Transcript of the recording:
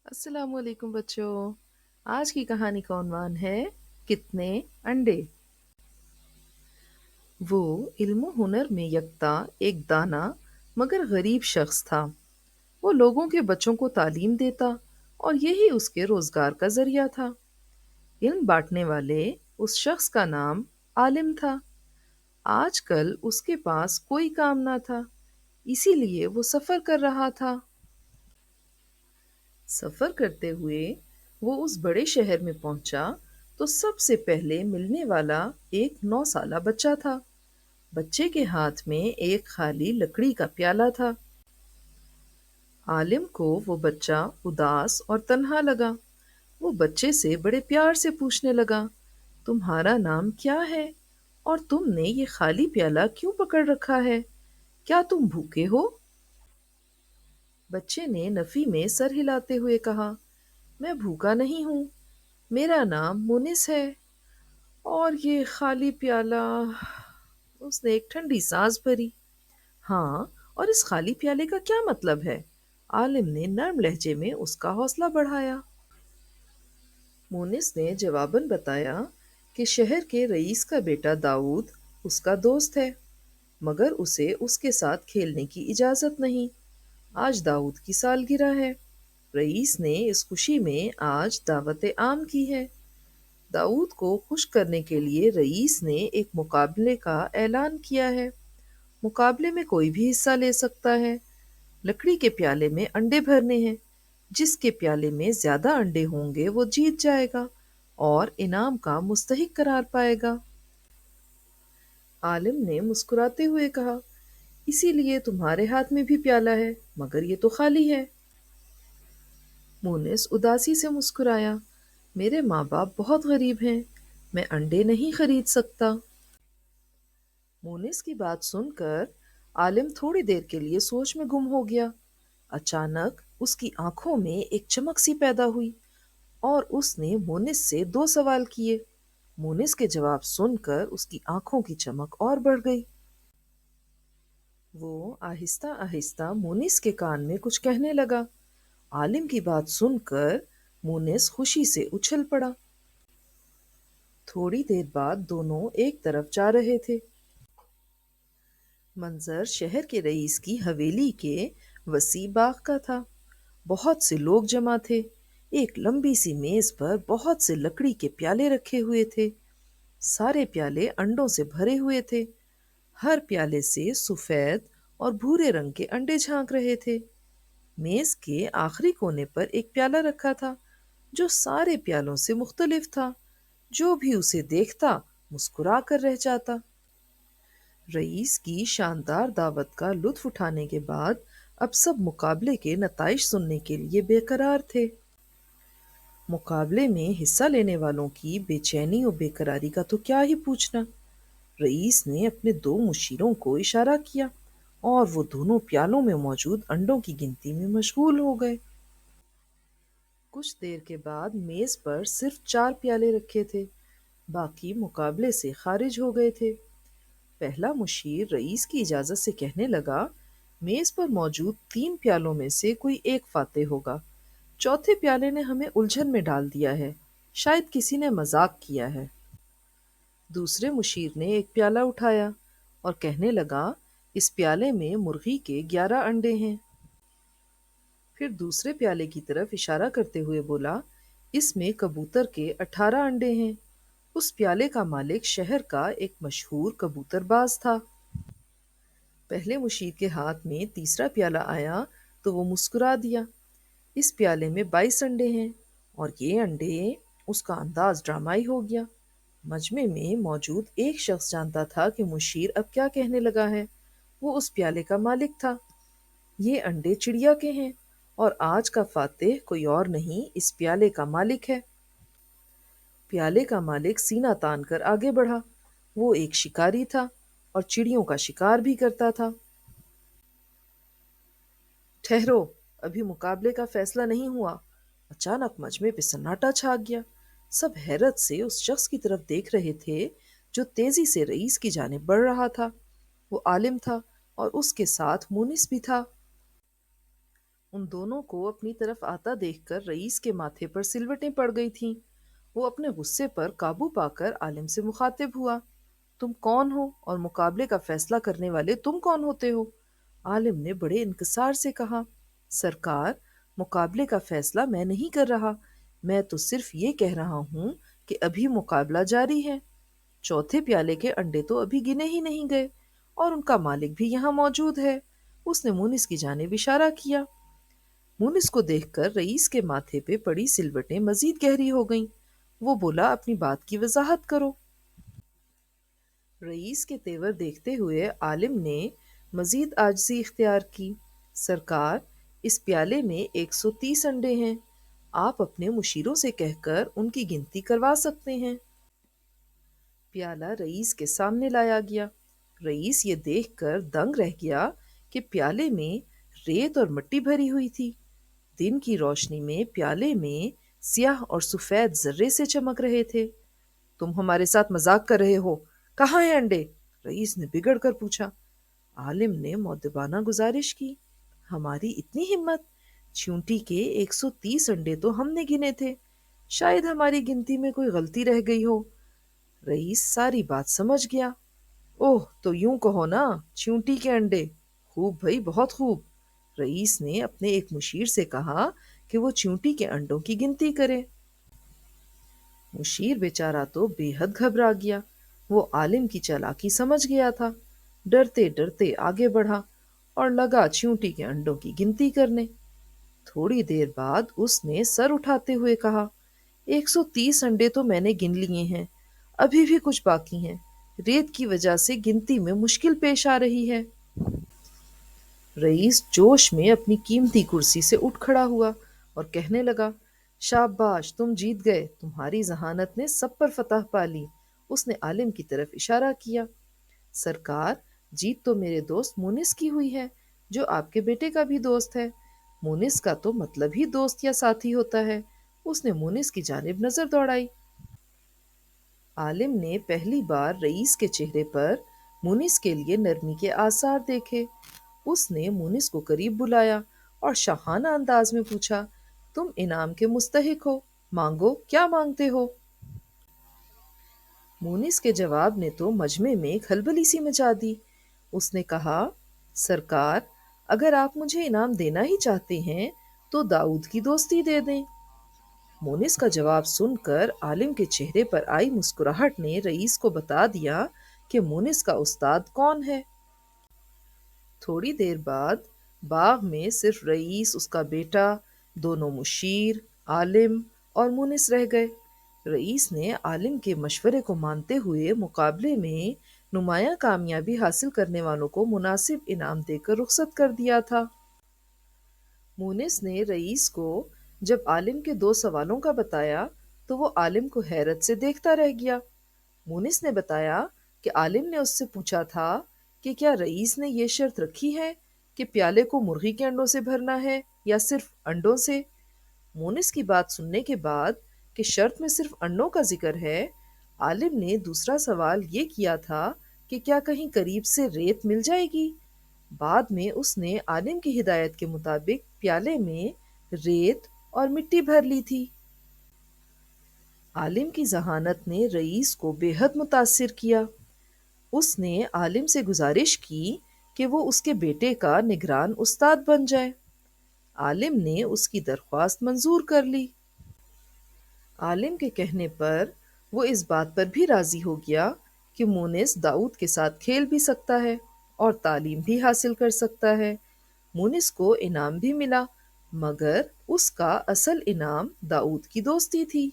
अस्सलाम वालेकुम बच्चों। आज की कहानी का उन्वान है कितने अंडे। वो इल्म हुनर में यकता एक दाना मगर गरीब शख्स था। वो लोगों के बच्चों को तालीम देता और यही उसके रोजगार का जरिया था। इल्म बांटने वाले उस शख्स का नाम आलिम था। आजकल उसके पास कोई काम ना था, इसीलिए वो सफर कर रहा था। सफर करते हुए वो उस बड़े शहर में पहुंचा तो सबसे पहले मिलने वाला एक 9 साला बच्चा था। बच्चे के हाथ में एक खाली लकड़ी का प्याला था। आलिम को वो बच्चा उदास और तन्हा लगा। वो बच्चे से बड़े प्यार से पूछने लगा, तुम्हारा नाम क्या है और तुमने ये खाली प्याला क्यों पकड़ रखा है? क्या तुम भूखे हो? बच्चे ने नफी में सर हिलाते हुए कहा, मैं भूखा नहीं हूँ। मेरा नाम मुनिस है। और ये खाली प्याला। उसने एक ठंडी सांस भरी। हाँ, और इस खाली प्याले का क्या मतलब है? आलिम ने नर्म लहजे में उसका हौसला बढ़ाया। मुनिस ने जवाबन बताया कि शहर के रईस का बेटा दाऊद उसका दोस्त है, मगर उसे उसके साथ खेलने की इजाजत नहीं। आज दाऊद की सालगिरह है। रईस ने इस खुशी में आज दावत आम की है। दाऊद को खुश करने के लिए रईस ने एक मुकाबले का ऐलान किया है। मुकाबले में कोई भी हिस्सा ले सकता है। लकड़ी के प्याले में अंडे भरने हैं। जिसके प्याले में ज्यादा अंडे होंगे वो जीत जाएगा और इनाम का मुस्तहिक करार पाएगा। आलिम ने मुस्कुराते हुए कहा, इसीलिए तुम्हारे हाथ में भी प्याला है, मगर ये तो खाली है। मुनिस उदासी से मुस्कुराया, मेरे माँ बाप बहुत गरीब हैं, मैं अंडे नहीं खरीद सकता। मुनिस की बात सुनकर आलिम थोड़ी देर के लिए सोच में गुम हो गया। अचानक उसकी आंखों में एक चमक सी पैदा हुई और उसने मुनिस से 2 सवाल किए। मुनिस के जवाब सुनकर उसकी आंखों की चमक और बढ़ गई। वो आहिस्ता आहिस्ता मुनिस के कान में कुछ कहने लगा। आलिम की बात सुनकर मुनिस खुशी से उछल पड़ा। थोड़ी देर बाद दोनों एक तरफ जा रहे थे। मंजर शहर के रईस की हवेली के वसी बाग का था। बहुत से लोग जमा थे। एक लंबी सी मेज पर बहुत से लकड़ी के प्याले रखे हुए थे। सारे प्याले अंडों से भरे हुए थे। हर प्याले से सफेद और भूरे रंग के अंडे झांक रहे थे। मेज के आखिरी कोने पर एक प्याला रखा था जो सारे प्यालों से मुख्तलिफ था। जो भी उसे देखता मुस्कुरा कर रह जाता। रईस की शानदार दावत का लुत्फ उठाने के बाद अब सब मुकाबले के नताइज सुनने के लिए बेकरार थे। मुकाबले में हिस्सा लेने वालों की बेचैनी और बेकरारी का तो क्या ही पूछना। रईस ने अपने 2 मुशीरों को इशारा किया और वो दोनों प्यालों में मौजूद अंडों की गिनती में मशगूल हो गए। कुछ देर के बाद मेज पर सिर्फ 4 प्याले रखे थे। बाकी मुकाबले से खारिज हो गए थे। पहला मुशीर रईस की इजाजत से कहने लगा, मेज पर मौजूद 3 प्यालों में से कोई एक फाते होगा। चौथे प्याले ने हमें उलझन में डाल दिया है। शायद किसी ने मजाक किया है। दूसरे मुशीर ने एक प्याला उठाया और कहने लगा, इस प्याले में मुर्गी के 11 अंडे हैं। फिर दूसरे प्याले की तरफ इशारा करते हुए बोला, इसमें कबूतर के 18 अंडे हैं। उस प्याले का मालिक शहर का एक मशहूर कबूतरबाज था। पहले मुशीर के हाथ में तीसरा प्याला आया तो वो मुस्कुरा दिया। इस प्याले में 22 अंडे हैं। और ये अंडे। उसका अंदाज ड्रामाई हो गया। मजमे में मौजूद एक शख्स जानता था कि मुशीर अब क्या कहने लगा है। वो उस प्याले का मालिक था। ये अंडे चिड़िया के हैं और आज का फातेह कोई और नहीं, इस प्याले का मालिक है। प्याले का मालिक सीना तान कर आगे बढ़ा। वो एक शिकारी था और चिड़ियों का शिकार भी करता था। ठहरो, अभी मुकाबले का फैसला नहीं हुआ। अचानक मजमे पे सन्नाटा छा गया। सब हैरत से उस शख्स की तरफ देख रहे थे जो तेजी से रईस की जानिब बढ़ रहा था। वो आलिम था और उसके साथ मुनिस भी था। उन दोनों को अपनी तरफ आता देखकर रईस के माथे पर सिलवटें पड़ गई थीं। वो अपने गुस्से पर काबू पाकर आलिम से मुखातिब हुआ। तुम कौन हो और मुकाबले का फैसला करने वाले तुम कौन होते हो? आलिम ने बड़े इंकिसार से कहा। सरकार, मुकाबले का फैसला मैं नहीं कर रहा। मैं तो सिर्फ ये कह रहा हूं कि अभी मुकाबला जारी है। चौथे प्याले के अंडे तो अभी गिने ही नहीं गए और उनका मालिक भी यहाँ मौजूद है। उसने मुनिस की जानिब इशारा किया। मुनिस को देखकर रईस के माथे पे पड़ी सिलवटें मजीद गहरी हो गईं। वो बोला, अपनी बात की वजाहत करो। रईस के तेवर देखते हुए आलिम ने मजीद आजिज़ी इख्तियार की। सरकार, इस प्याले में 130 अंडे हैं। आप अपने मुशीरों से कहकर उनकी गिनती करवा सकते हैं। प्याला रईस के सामने लाया गया। रईस ये देखकर दंग रह गया कि प्याले में रेत और मिट्टी भरी हुई थी। दिन की रोशनी में प्याले में स्याह और सफेद जर्रे से चमक रहे थे। तुम हमारे साथ मजाक कर रहे हो? कहाँ हैं अंडे? रईस ने बिगड़ कर पूछा। आलिम ने मौदबाना गुजारिश की। हमारी इतनी हिम्मत! चींटी के 130 अंडे तो हमने गिने थे। शायद हमारी गिनती में कोई गलती रह गई हो। रईस सारी बात समझ गया। ओह, तो यूं कहो ना, चींटी के अंडे। खूब भाई, बहुत खूब। रईस ने अपने एक मुशीर से कहा कि वो चींटी के अंडों की गिनती करे। मुशीर बेचारा तो बेहद घबरा गया। वो आलिम की चालाकी समझ गया था। डरते डरते आगे बढ़ा और लगा चींटी के अंडों की गिनती करने। थोड़ी देर बाद उसने सर उठाते हुए कहा, 130 अंडे तो मैंने गिन लिए हैं। अभी भी कुछ बाकी हैं। रेत की वजह से गिनती में मुश्किल पेश आ रही है। रईस जोश में अपनी कीमती कुर्सी से उठ खड़ा हुआ और कहने लगा, शाबाश, तुम जीत गए। तुम्हारी जहानत ने सब पर फतह पा ली। उसने आलिम की तरफ इशारा किया। सरकार, जीत तो मेरे दोस्त मुनिस की हुई है, जो आपके बेटे का भी दोस्त है। मुनिस का तो मतलब ही दोस्त या साथी होता है। उसने मुनिस की जानिब नजर दौड़ाई। आलिम ने पहली बार रईस के चेहरे पर मुनिस के लिए नरमी के आसार देखे। उसने मुनिस को करीब बुलाया और शाहाना अंदाज में पूछा, तुम इनाम के मुस्तहिक हो, मांगो, क्या मांगते हो? मुनिस के जवाब ने तो मजमे में खलबली सी मचा दी। उसने कहा, सरकार, अगर आप मुझे इनाम देना ही चाहते हैं तो दाऊद की दोस्ती दे दें। मोनिस का जवाब सुनकर आलिम के चेहरे पर आई मुस्कुराहट ने रईस को बता दिया कि मोनिस का उस्ताद कौन है। थोड़ी देर बाद बाग में सिर्फ रईस, उसका बेटा, दोनों मुशीर, आलिम और मुनिस रह गए। रईस ने आलिम के मशवरे को मानते हुए मुकाबले में नुमाया कामयाबी हासिल करने वालों को मुनासिब इनाम देकर रुखसत कर दिया था। मुनिस ने रईस को जब आलिम के दो सवालों का बताया तो वो आलिम को हैरत से देखता रह गया। मुनिस ने बताया कि आलिम ने उससे पूछा था कि क्या रईस ने ये शर्त रखी है कि प्याले को मुर्गी के अंडों से भरना है या सिर्फ अंडों से। मुनिस की बात सुनने के बाद कि शर्त में सिर्फ अंडों का जिक्र है, आलिम ने दूसरा सवाल ये किया था कि क्या कहीं करीब से रेत मिल जाएगी। बाद में उसने आलिम की हिदायत के मुताबिक प्याले में रेत और मिट्टी भर ली थी। आलिम की जहानत ने रईस को बेहद मुतासिर किया। उसने आलिम से गुजारिश की कि वो उसके बेटे का निगरान उस्ताद बन जाए। आलिम ने उसकी दरख्वास्त मंजूर कर ली। आलिम के कहने पर वो इस बात पर भी राजी हो गया कि मुनिस दाऊद के साथ खेल भी सकता है और तालीम भी हासिल कर सकता है। मुनिस को इनाम भी मिला, मगर उसका असल इनाम दाऊद की दोस्ती थी।